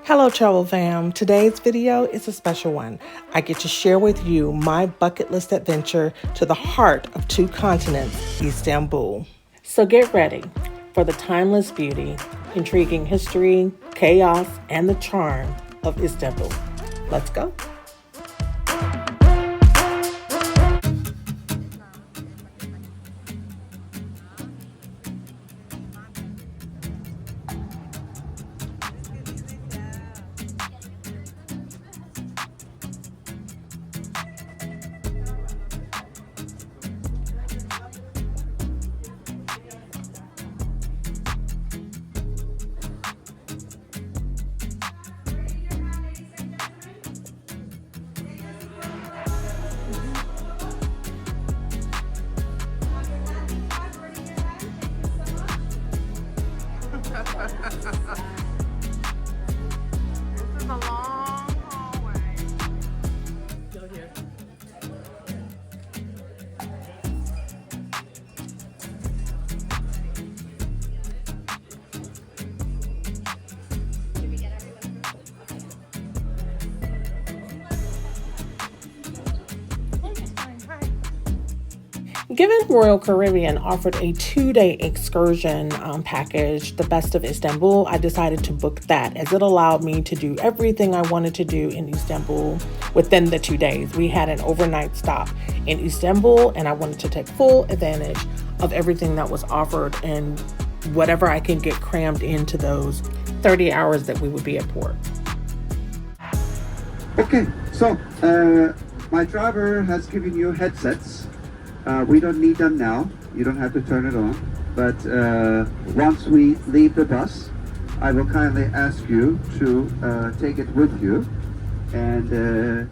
Hello travel fam, today's video is a special one. I get to share with you my bucket list adventure to the heart of two continents, Istanbul. So get ready for the timeless beauty, intriguing history, chaos, and the charm of Istanbul. Let's go. This is a long hallway. Go here. Given Royal Caribbean offered a 2-day excursion package, the Best of Istanbul, I decided to book that as it allowed me to do everything I wanted to do in Istanbul within the 2 days. We had an overnight stop in Istanbul and I wanted to take full advantage of everything that was offered and whatever I can get crammed into those 30 hours that we would be at port. Okay, so my driver has given you headsets. We don't need them now. You don't have to turn it on. But once we leave the bus, I will kindly ask you to take it with you. And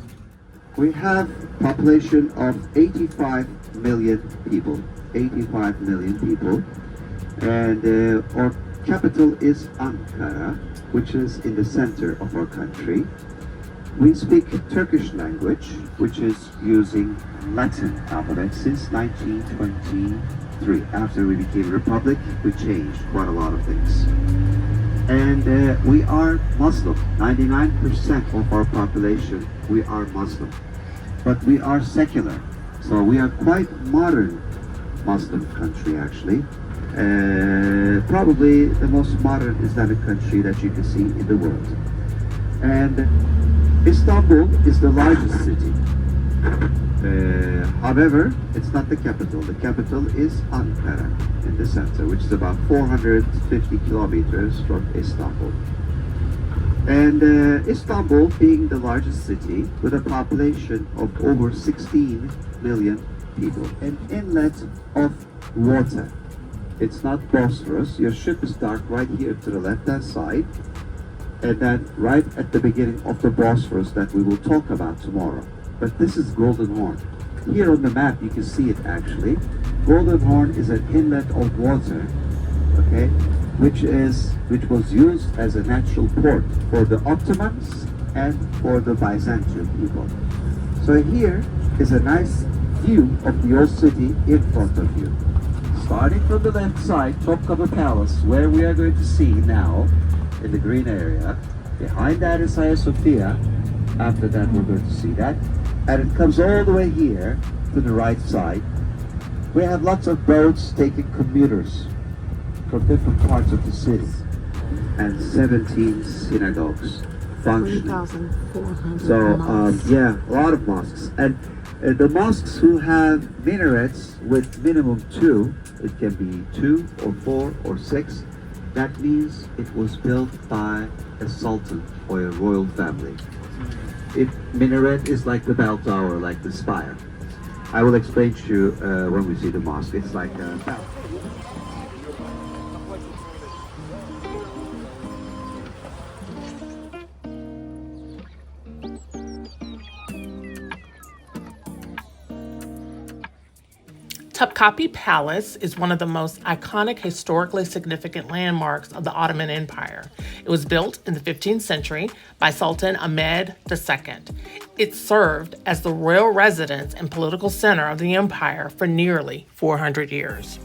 we have a population of 85 million people. 85 million people. And our capital is Ankara, which is in the center of our country. We speak Turkish language, which is using Latin alphabet since 1923. After we became a republic, we changed quite a lot of things. And we are Muslim. 99% of our population, we are Muslim. But we are secular. So we are quite modern Muslim country, actually. Probably the most modern Islamic country that you can see in the world. And Istanbul is the largest city. However, it's not the capital. The capital is Ankara in the center, which is about 450 kilometers from Istanbul. And Istanbul being the largest city with a population of over 16 million people. An inlet of water. It's not Bosphorus. Your ship is docked right here to the left-hand side. And then right at the beginning of the Bosphorus that we will talk about tomorrow. But this is Golden Horn. Here on the map you can see it actually. Golden Horn is an inlet of water, okay, which was used as a natural port for the Ottomans and for the Byzantine people. So here is a nice view of the old city in front of you. Starting from the left side, Topkapı Palace, where we are going to see now, in the green area. Behind that is Hagia Sophia. After that we're going to see that. And it comes all the way here to the right side. We have lots of boats taking commuters from different parts of the city. And 17 synagogues functioning. 3,400 So yeah, a lot of mosques. And the mosques who have minarets with minimum 2, it can be 2 or 4 or 6, that means it was built by a sultan or a royal family. Minaret is like the bell tower, like the spire. I will explain to you when we see the mosque. It's like a bell. Topkapi Palace is one of the most iconic historically significant landmarks of the Ottoman Empire. It was built in the 15th century by Sultan Ahmed II. It served as the royal residence and political center of the empire for nearly 400 years.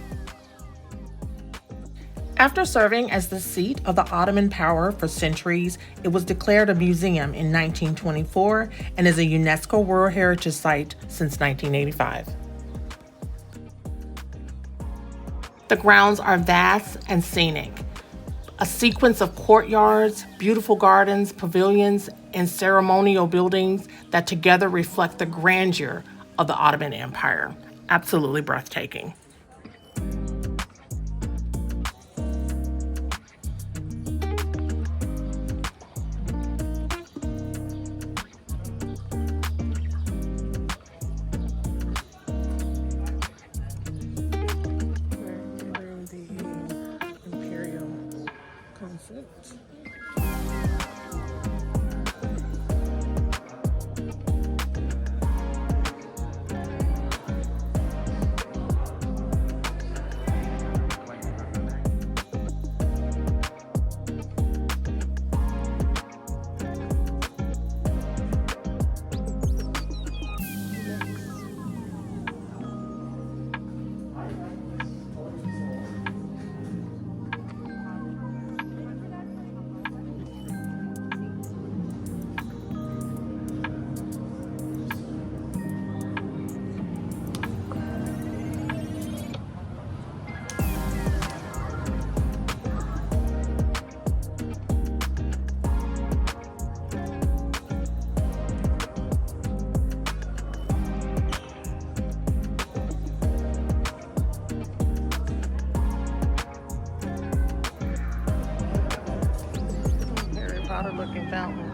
After serving as the seat of the Ottoman power for centuries, it was declared a museum in 1924 and is a UNESCO World Heritage Site since 1985. The grounds are vast and scenic. A sequence of courtyards, beautiful gardens, pavilions, and ceremonial buildings that together reflect the grandeur of the Ottoman Empire. Absolutely breathtaking. Looking fountain.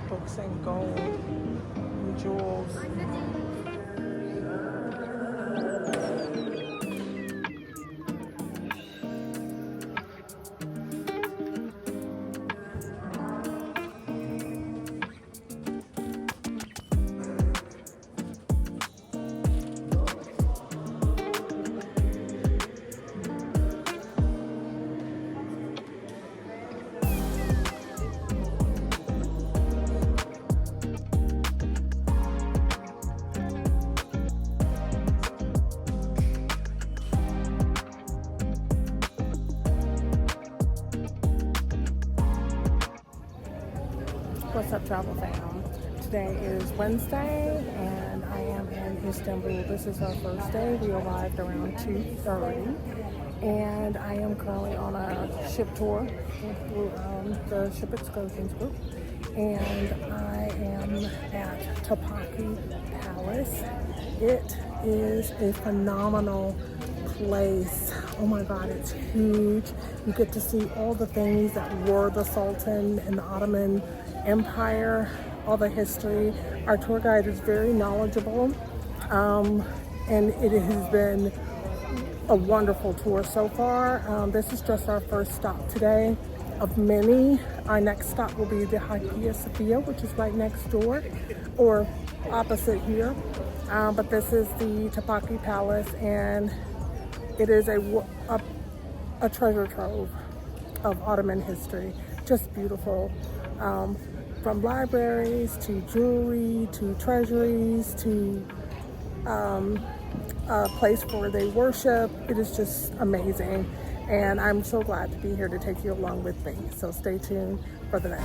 Books and gold and jewels. What's up, travel fam? Today is Wednesday and I am in Istanbul. This is our first day. We arrived around 2:30 and I am currently on a ship tour through the ship excursions group, and I am at Topkapi Palace. It is a phenomenal place. Oh my god, it's huge. You get to see all the things that were the Sultan and the Ottoman Empire, all the history. Our tour guide is very knowledgeable, and it has been a wonderful tour so far. This is just our first stop today of many. Our next stop will be the Hagia Sophia, which is right next door or opposite here. But this is the Topkapi Palace, and it is a treasure trove of Ottoman history. Just beautiful. From libraries to jewelry to treasuries to a place where they worship. It is just amazing, and I'm so glad to be here to take you along with me. So stay tuned for the next.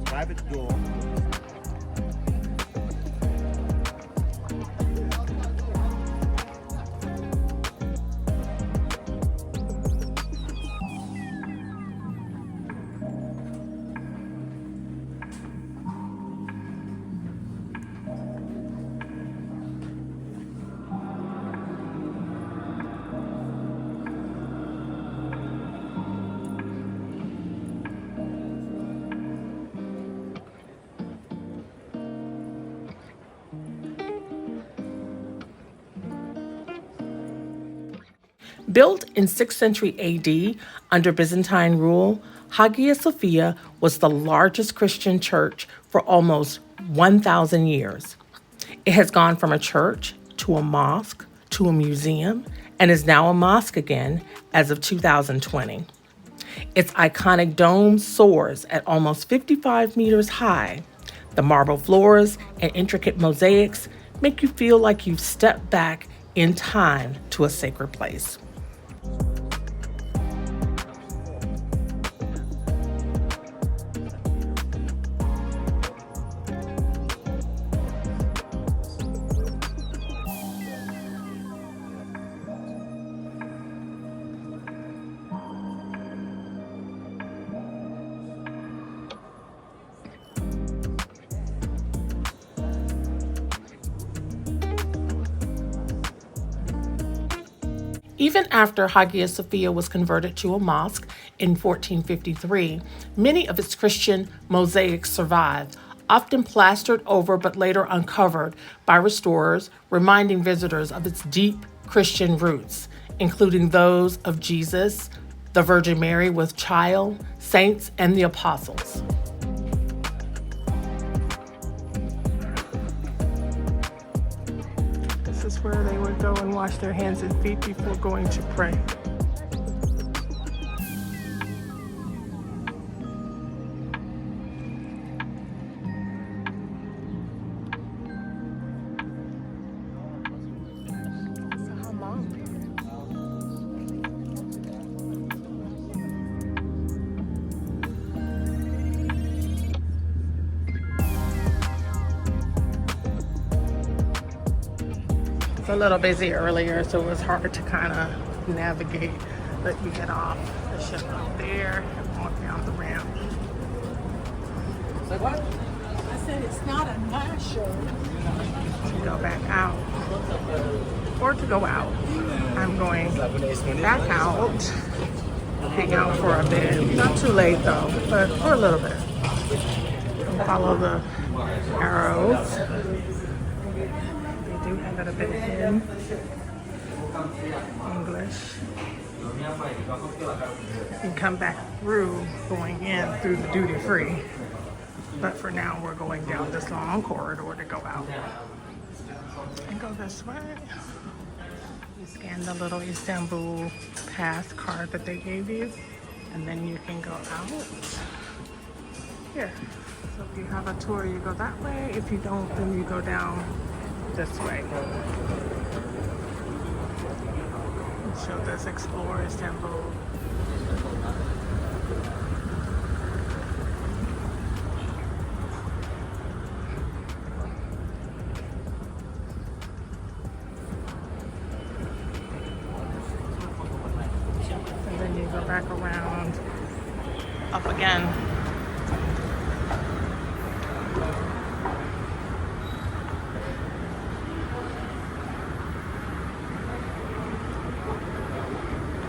Private door. Built in 6th century AD under Byzantine rule, Hagia Sophia was the largest Christian church for almost 1,000 years. It has gone from a church to a mosque to a museum and is now a mosque again as of 2020. Its iconic dome soars at almost 55 meters high. The marble floors and intricate mosaics make you feel like you've stepped back in time to a sacred place. Even after Hagia Sophia was converted to a mosque in 1453, many of its Christian mosaics survived, often plastered over but later uncovered by restorers, reminding visitors of its deep Christian roots, including those of Jesus, the Virgin Mary with child, saints, and the apostles. This is where they would go and wash their hands and feet before going to pray. A little busy earlier, so it was hard to kind of navigate, but you get off the ship up there and walk down the ramp. Like what? I said it's not a nice show. To go back out, or to go out. I'm going back out, hang out for a bit. Not too late though, but for a little bit. And follow the arrows. Do have it a bit in English. And come back through, going in through the duty free. But for now, we're going down this long corridor to go out. And go this way. You scan the little Istanbul pass card that they gave you, and then you can go out here. So if you have a tour, you go that way. If you don't, then you go down this way. Show this explore Istanbul. And then you go back around up again.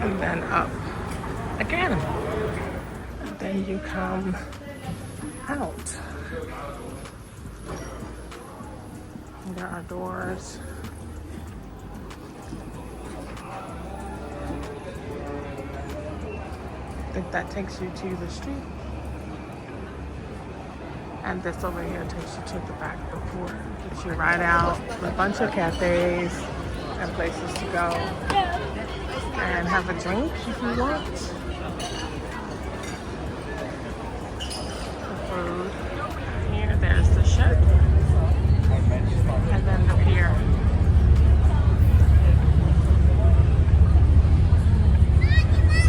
And then up again. And then you come out. And there are doors. I think that takes you to the street. And this over here takes you to the back of the port. Gets you right out with a bunch of cafes and places to go. And have a drink if you want. The food. Here, there's the ship. And then the pier.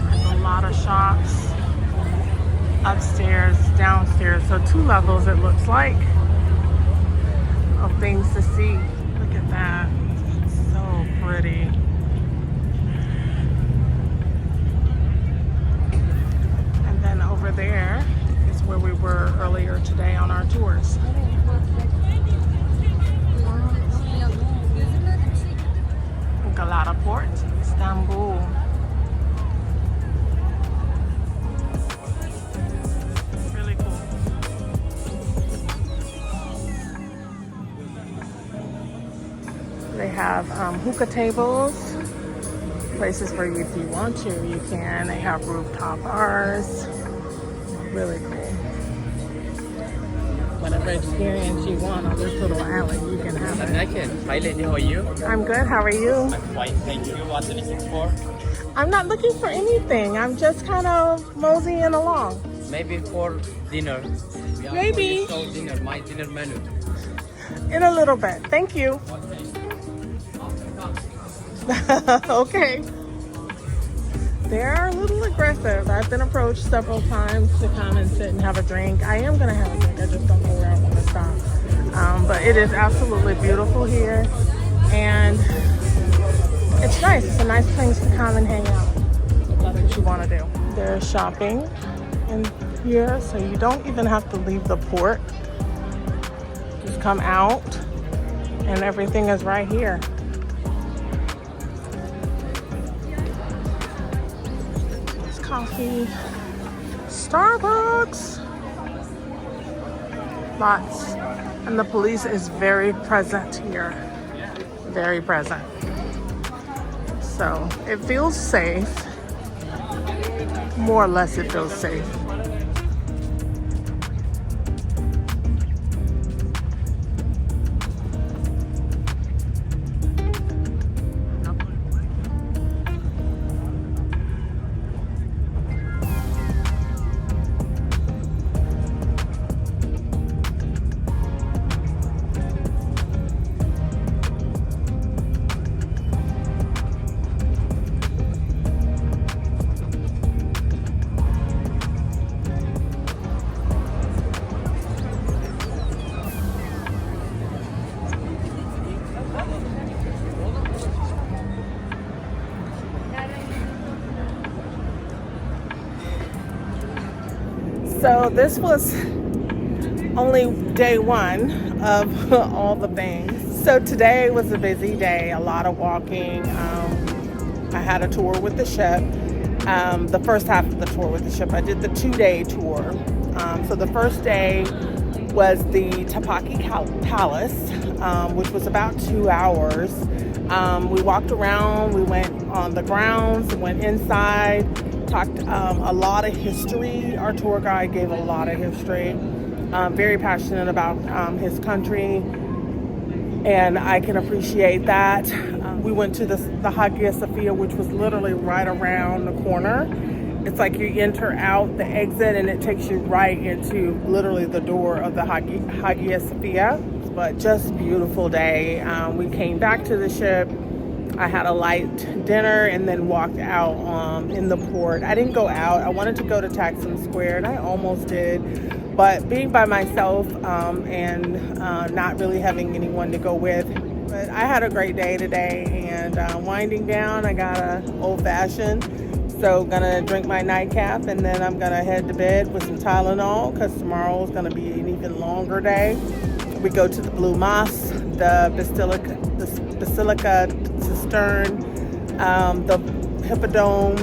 There's a lot of shops. Upstairs, downstairs. So 2 levels it looks like of things to see. Look at that. It's so pretty. Over there is where we were earlier today on our tours. Galata Port, Istanbul. Really cool. They have hookah tables, places where if you want to, you can. They have rooftop bars. Really cool. Whatever experience you want on this little alley, you can have it. Hi lady, how are you? I'm good. How are you? I'm fine, thank you. What are you looking for? I'm not looking for anything. I'm just kind of moseying along. Maybe for dinner. We are Maybe. going to show dinner, my dinner menu. In a little bit. Thank you. Okay. They're a little aggressive. I've been approached several times to come and sit and have a drink. I am going to have a drink. I just don't know where I want to stop. But it is absolutely beautiful here. And it's nice. It's a nice place to come and hang out. If that's what you want to do. There's shopping in here, so you don't even have to leave the port. Just come out and everything is right here. It's coffee, Starbucks, lots. And the police is very present here, very present. So it feels safe, more or less it feels safe. So this was only day one of all the things. So today was a busy day, a lot of walking. I had a tour with the ship. The first half of the tour with the ship, I did the 2-day tour. So the first day was the Tapaki Palace, which was about 2 hours. We walked around, we went on the grounds, went inside, talked a lot of history. Our tour guide gave a lot of history. Very passionate about his country, and I can appreciate that. We went to the Hagia Sophia, which was literally right around the corner. It's like you enter out the exit and it takes you right into literally the door of the Hagia Sophia. But just beautiful day. We came back to the ship. I had a light dinner and then walked out in the port. I didn't go out. I wanted to go to Taksim Square and I almost did. But being by myself and not really having anyone to go with. But I had a great day today, and winding down, I got an old-fashioned. So gonna drink my nightcap, and then I'm gonna head to bed with some Tylenol because tomorrow is gonna be an even longer day. We go to the Blue Mosque, the Basilica Cistern, the Hippodrome.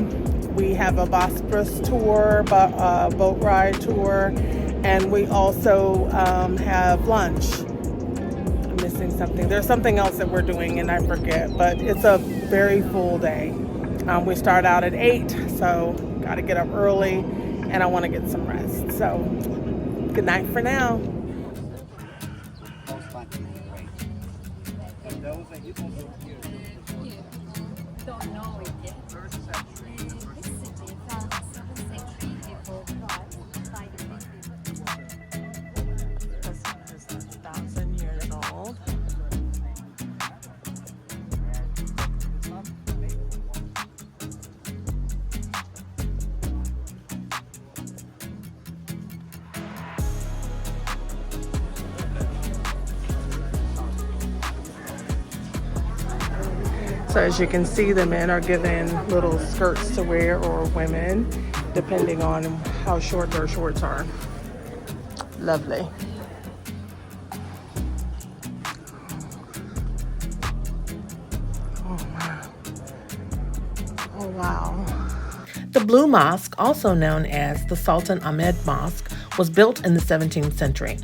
We have a Bosporus tour, boat ride tour, and we also have lunch. I'm missing something. There's something else that we're doing and I forget, but it's a very full day. We start out at 8, so got to get up early and I want to get some rest. So good night for now. Don't know it yet. This city is 7th century before Christ by the This one is 1,000 years old. So as you can see, the men are given little skirts to wear, or women, depending on how short their shorts are. Lovely. Oh, wow. Oh, wow. The Blue Mosque, also known as the Sultan Ahmed Mosque, was built in the 17th century.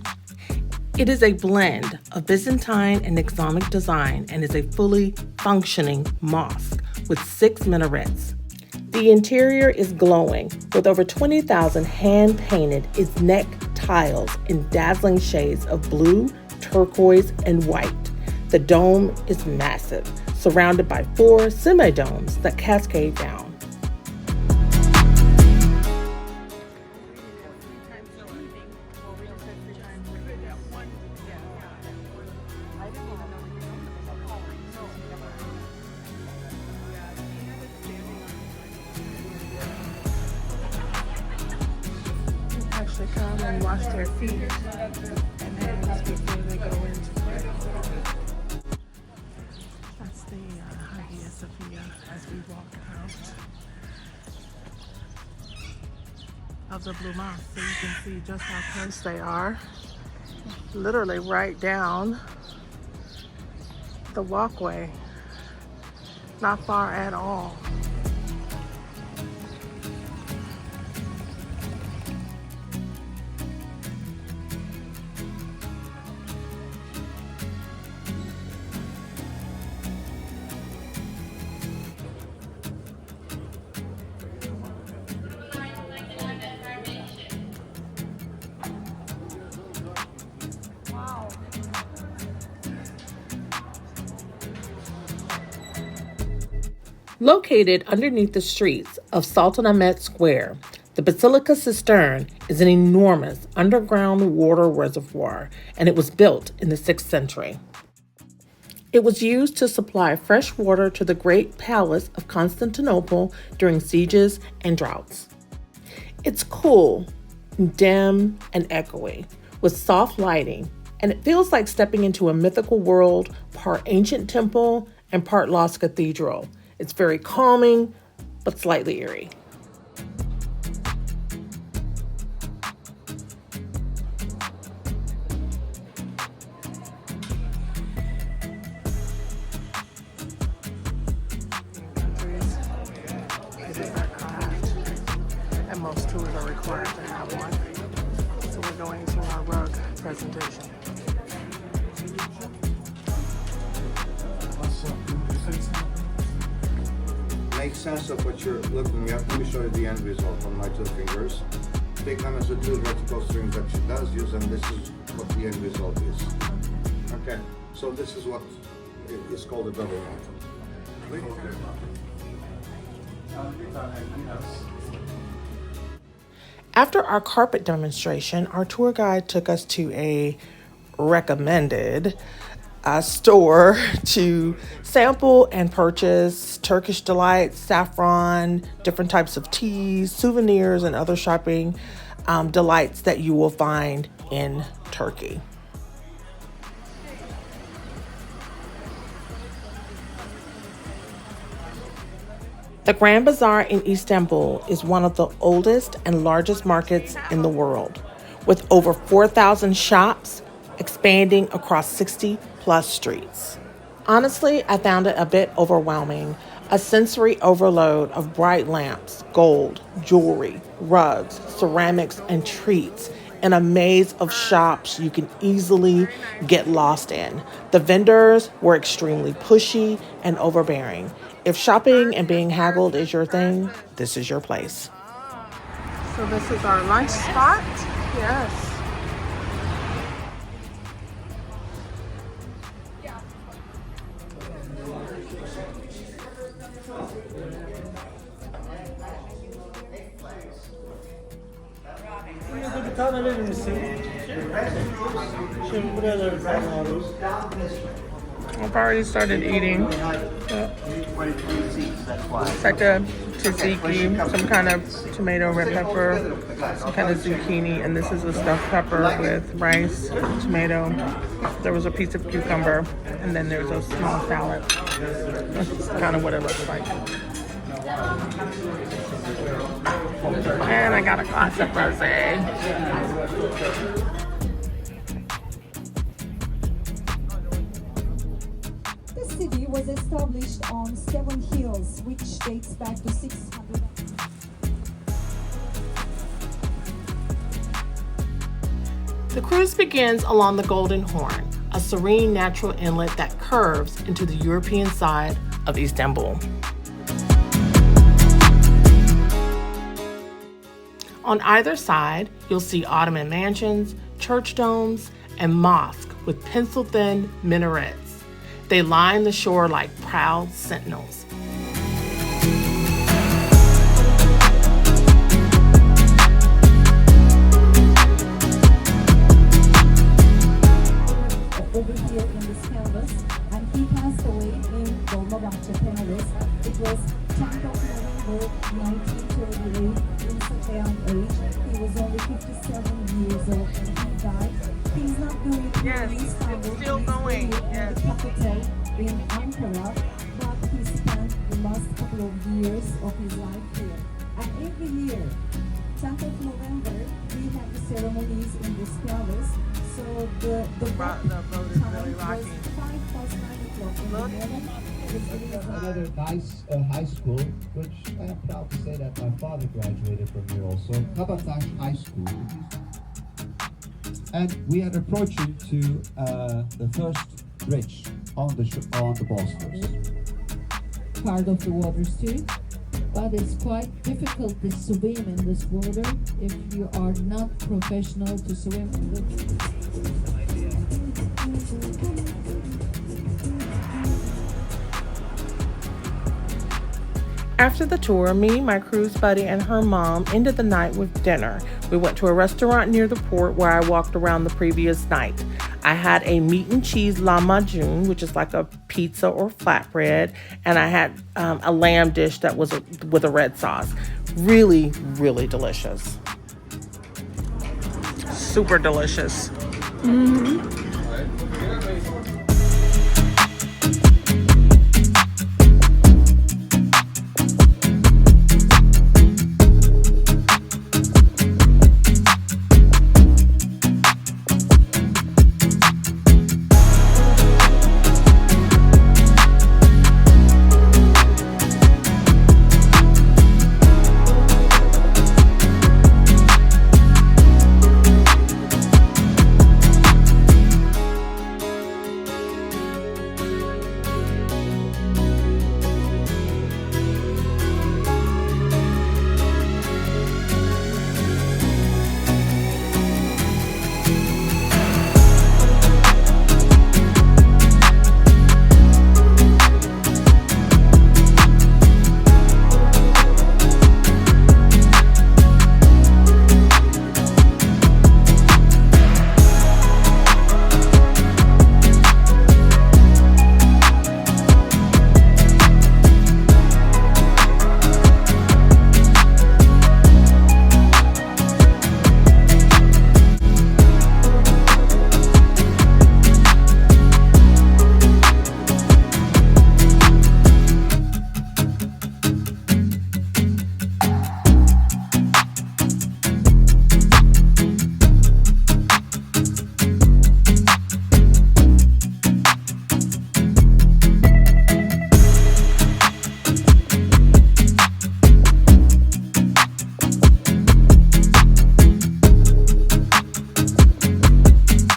It is a blend of Byzantine and Islamic design and is a fully functioning mosque with 6 minarets. The interior is glowing with over 20,000 hand-painted neck tiles in dazzling shades of blue, turquoise, and white. The dome is massive, surrounded by 4 semi-domes that cascade down. Actually come and wash their feet, and then before they go into play. That's the Hagia Sophia as we walk out of the Blue Mosque. So you can see just how close they are. Literally right down the walkway. Not far at all. Located underneath the streets of Sultan Ahmed Square, the Basilica Cistern is an enormous underground water reservoir, and it was built in the 6th century. It was used to supply fresh water to the Great Palace of Constantinople during sieges and droughts. It's cool, dim, and echoey, with soft lighting, and it feels like stepping into a mythical world, part ancient temple and part lost cathedral. It's very calming, but slightly eerie. It is our craft, and most tours are required to have one. So we're going to our rug presentation. Make sense of what you're looking at. Let me show you the end result on my 2 fingers. Take them as the 2 vertical strings that she does use, and this is what the end result is. Okay, so this is what is called a double knot. After our carpet demonstration, our tour guide took us to a recommended store to sample and purchase Turkish delights, saffron, different types of teas, souvenirs, and other shopping delights that you will find in Turkey. The Grand Bazaar in Istanbul is one of the oldest and largest markets in the world, with over 4,000 shops expanding across 60 plus streets. Honestly, I found it a bit overwhelming. A sensory overload of bright lamps, gold, jewelry, rugs, ceramics, and treats in a maze of shops you can easily get lost in. The vendors were extremely pushy and overbearing. If shopping and being haggled is your thing, this is your place. So this is our lunch spot. Yes. Bir tane verir misin? Şimdi buraya da bir tane alalım. I've already started eating. It's like a tzatziki, some kind of tomato, red pepper, some kind of zucchini, and this is a stuffed pepper with rice, tomato. There was a piece of cucumber, and then there's a small salad. That's kind of what it looks like. And I got a glass of rosé. The city was established on 7 hills, which dates back to 600. The cruise begins along the Golden Horn, a serene natural inlet that curves into the European side of Istanbul. On either side, you'll see Ottoman mansions, church domes, and mosques with pencil-thin minarets. They line the shore like proud sentinels. Over here in this canvas, and he passed away in Dolmabahce Palace. It was 10th of November 1938 in such a young age. He was only 57 years old when he died. He's not doing it Yes, in Istanbul. it's still He's going, doing it in yes. the capital in Ankara, but he spent the last couple of years of his life here. And every year, 10th of November, we have the ceremonies in this palace. So the boat is really rocking. 5 past 9 o'clock in the morning. Another nice high school, which I am proud to say that my father graduated from here also, Kabataş High School. And we are approaching to the first bridge on the Bosphorus. Part of the waters too, but it's quite difficult to swim in this water if you are not professional to swim in it. After the tour, me, my cruise buddy, and her mom ended the night with dinner. We went to a restaurant near the port where I walked around the previous night. I had a meat and cheese lahmacun, which is like a pizza or flatbread, and I had a lamb dish that was with a red sauce. Really, really delicious. Super delicious. Mm-hmm.